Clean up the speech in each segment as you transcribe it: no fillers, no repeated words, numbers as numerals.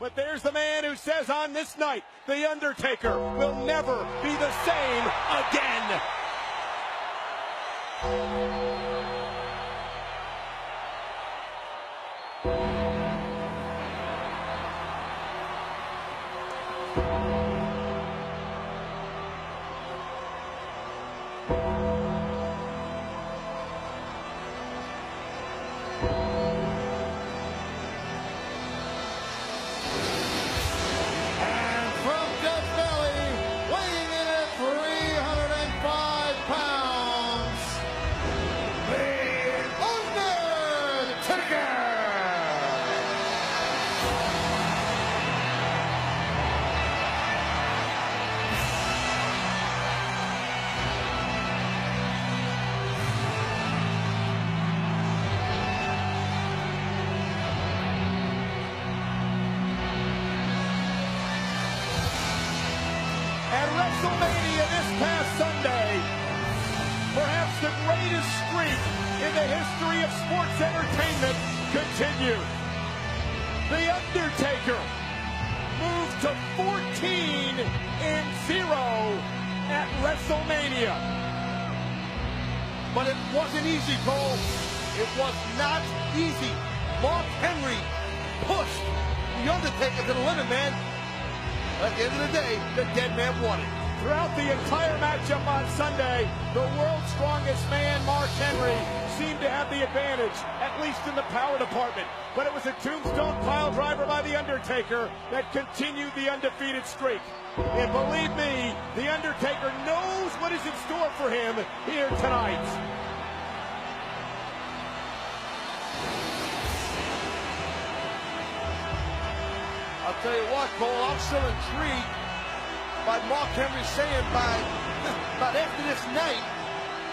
But there's the man who says on this night, The Undertaker will never be the same again. At WrestleMania this past Sunday, perhaps the greatest streak in the history of sports entertainment continued. The Undertaker moved to 14-0 at WrestleMania. But it wasn't easy, Cole. It was not easy. Mark Henry pushed The Undertaker to the limit, man. At the end of the day, the dead man won it. Throughout the entire matchup on Sunday, the world's strongest man, Mark Henry, seemed to have the advantage, at least in the power department. But it was a tombstone pile driver by The Undertaker that continued the undefeated streak. And believe me, The Undertaker knows what is in store for him here tonight. I'll tell you what, Cole, I'm still intrigued by Mark Henry saying about after this night,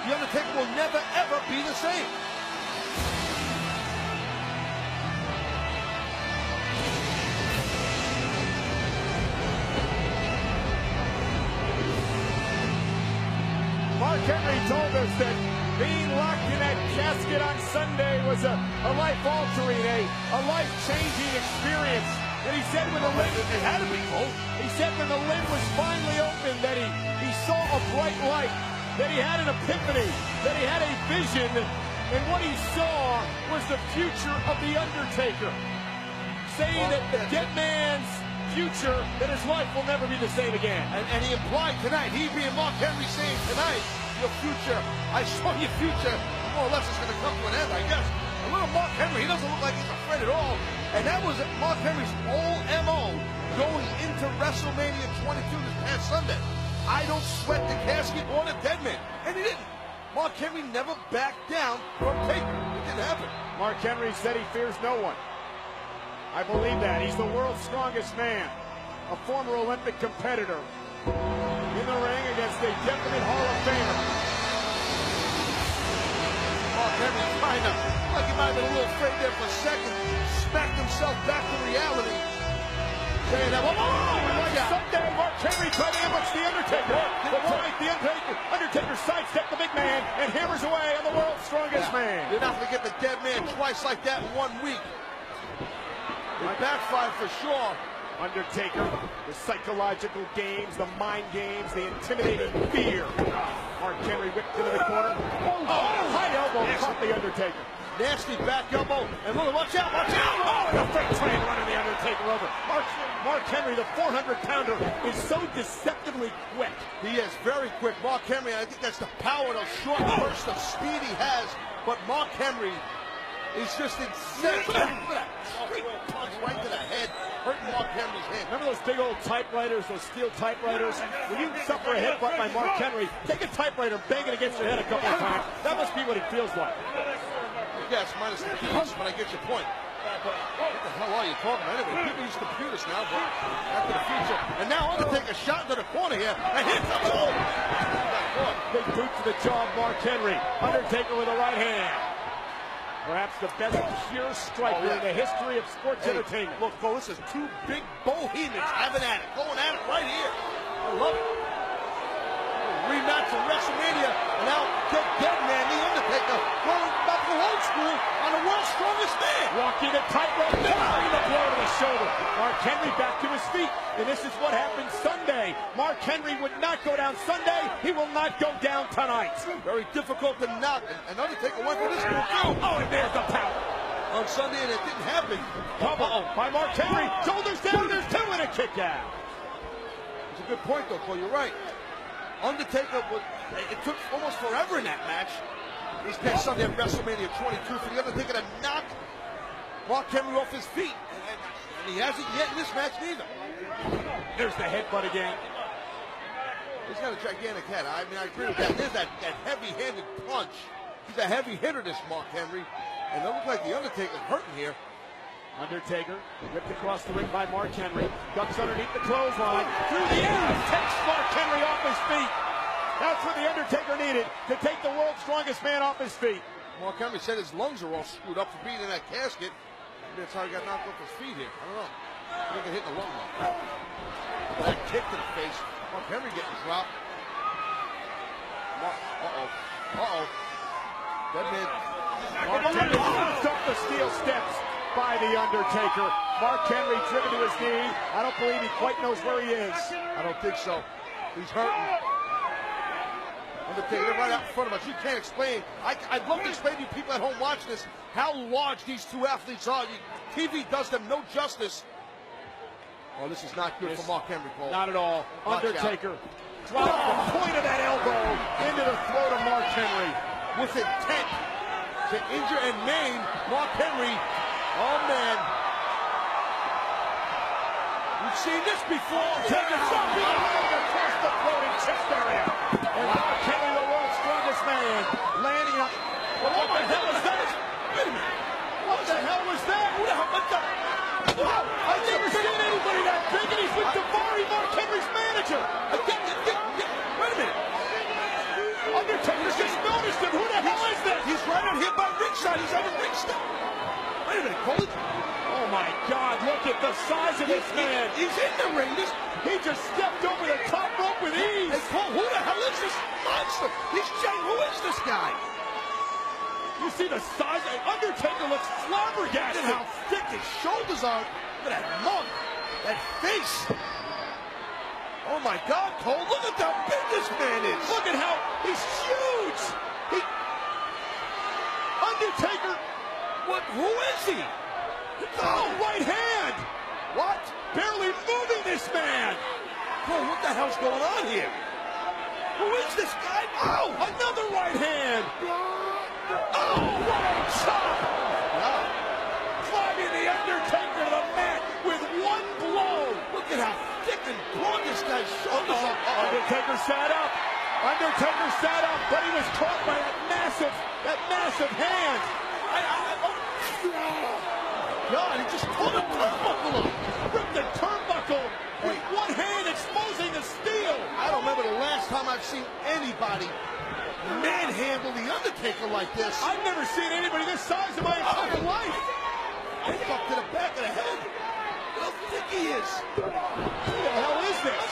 The Undertaker will never, ever be the same. Mark Henry told us that being locked in that casket on Sunday was a life-altering, a life-changing experience. And he said when the lid, it had to be, Cole. He said when the lid was finally opened that he saw a bright light, that he had an epiphany, that he had a vision, and what he saw was the future of The Undertaker. Saying that the dead man's future, that his life will never be the same again. And he implied tonight, he being Mark Henry saying tonight, your future, I saw your future, more or less is going to come to an end, I guess. A little Mark Henry, he doesn't look like he's afraid at all. And that was Mark Henry's whole MO going into WrestleMania 22 this past Sunday. I don't sweat the casket or the dead man. And he didn't. Mark Henry never backed down from Taker. It didn't happen. Mark Henry said he fears no one. I believe that. He's the world's strongest man. A former Olympic competitor. In the ring against a definite Hall of Famer. Mark Henry kind of, like he might have been a little afraid there for a second, smacked himself back to reality. Saying that, Someday Mark Henry tried to ambush The Undertaker. But tonight the Undertaker sidestepped the big man and hammers away on the world's strongest man. You're not going to get the dead man twice like that in 1 week. It backfired for sure. Undertaker, the psychological games, the mind games, the intimidating fear. Mark Henry whipped into the corner. Oh, high elbow caught The Undertaker. Nasty back elbow. And look, watch out, watch out! Oh, and a freight train running The Undertaker over. Mark Henry, the 400-pounder, is so deceptively quick. He is very quick. Mark Henry, I think that's the power, those short bursts of speed he has. But Mark Henry is just insane. Look at that. Straight punch right to the head. Hurting Mark Henry's hand. Remember those big old typewriters, those steel typewriters? When you suffer a headbutt by Mark Henry, take a typewriter, bang it against your head a couple of times. That must be what it feels like. Yes, minus the keys, but I get your point. What the hell are you talking about? Anyway, people use computers now, but after the future. And now Undertaker shot into the corner here. And hits the ball. Big boot to the jaw of Mark Henry. Undertaker with a right hand. Perhaps the best pure striker in the history of sports entertainment. Look, Cole, this is two big bohemians having at it, going at it right here. I love it. Rematch from WrestleMania, and now dead man, The Undertaker, going back to old school on the world's strongest man. Walking the tightrope, delivering the blow to the shoulder. Mark Henry back to his feet, and this is what happened Sunday. Mark Henry would not go down Sunday. He will not go down tonight. Very difficult to knock. And Undertaker went for this move too. Oh, and there's the power. On Sunday, and it didn't happen. By Mark Henry. Shoulders down, there's two and a kick out. It's a good point, though, Cole. You're right. Undertaker, it took almost forever in that match. This past Sunday at WrestleMania 22 for the Undertaker to knock Mark Henry off his feet. And he hasn't yet in this match neither. There's the headbutt again. He's got a gigantic head. I mean, I agree with that. There's that heavy-handed punch. He's a heavy hitter, this Mark Henry. And it looks like the Undertaker's hurting here. Undertaker whipped across the ring by Mark Henry. Ducks underneath the clothesline. Through the air. Takes Mark Henry off his feet. That's what the Undertaker needed, to take the world's strongest man off his feet. Mark Henry said his lungs are all screwed up for being in that casket. Maybe that's how he got knocked off his feet here. I don't know. I think he hit the lung though. That kick to the face. Mark Henry getting dropped. That man. Mark Henry bounced off the steel steps by the Undertaker. Mark Henry driven to his knee. I don't believe he quite knows where he is. I don't think so. He's hurting. Undertaker right out in front of us. You can't explain. I'd love to explain to you people at home watching this how large these two athletes are. TV does them no justice. Oh, this is not good for Mark Henry, Cole. Not at all. Undertaker dropped the point of that elbow into the throat of Mark Henry. With intent to injure and maim Mark Henry. Oh, man. We've seen this before. Taking something across the throat and chest area. And Mark Henry, the world's strongest man, landing up. What the hell was that? Wait a minute. What the hell was that? Wow, I've never seen anybody that big, and he's with Davari, Mark Henry's manager. Wait a minute. Undertaker just noticed him. Who the hell is that? He's right out here by ringside. He's on the ringside. Wait a minute, Cole. Oh my God, look at the size of this man. He's in the ring. He just stepped over the top rope with ease. Hey, Cole, who the hell is this monster? He's Jay. Who is this guy? You see the size? Undertaker looks flabbergasted. Look at how thick his shoulders are. Look at that mug. That face. Oh my God, Cole, look at how big this man is. Look at how he's huge. Undertaker. Who is he? Oh, right hand. What? Barely moving this man. Cole, what the hell's going on here? Who is this guy? Oh, another right hand. Oh, what a chop. Wow. Climbing the Undertaker to the mat with one blow. Look at how thick and broad this guy's shoulders are. Undertaker sat up. Undertaker sat up, but he was caught by that massive hand. God, he just pulled a turnbuckle up. Ripped the turnbuckle with one hand, exposing the steel. I don't remember the last time I've seen anybody manhandle the Undertaker like this. I've never seen anybody this size in my entire life. Head up to the back of the head. How thick he is. Who the hell is this?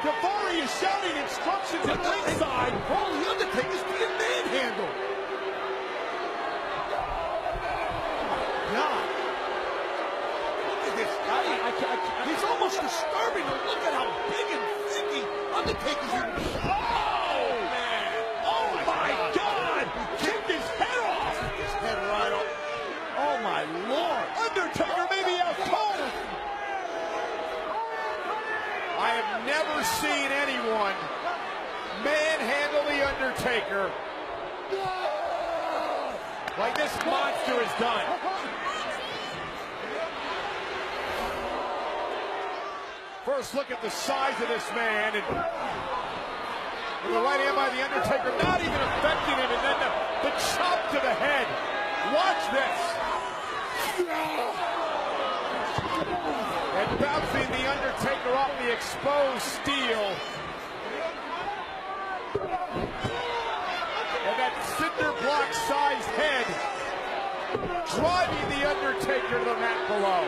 Davari is shouting instructions at ringside. Oh, the Undertaker's being manhandled. God. Look at this guy. He's almost disturbing to look at how big and thick Undertaker's in. Oh, man. Oh, my God. He kicked his head off. His head right off. Oh, my Lord. Undertaker may be out cold. I have never seen anyone manhandle the Undertaker like this monster has done. First look at the size of this man, and with the right hand by the Undertaker not even affecting him, and then the chop to the head. Watch this. And bouncing the Undertaker off the exposed steel. And that cinder block sized head driving the Undertaker to the mat below.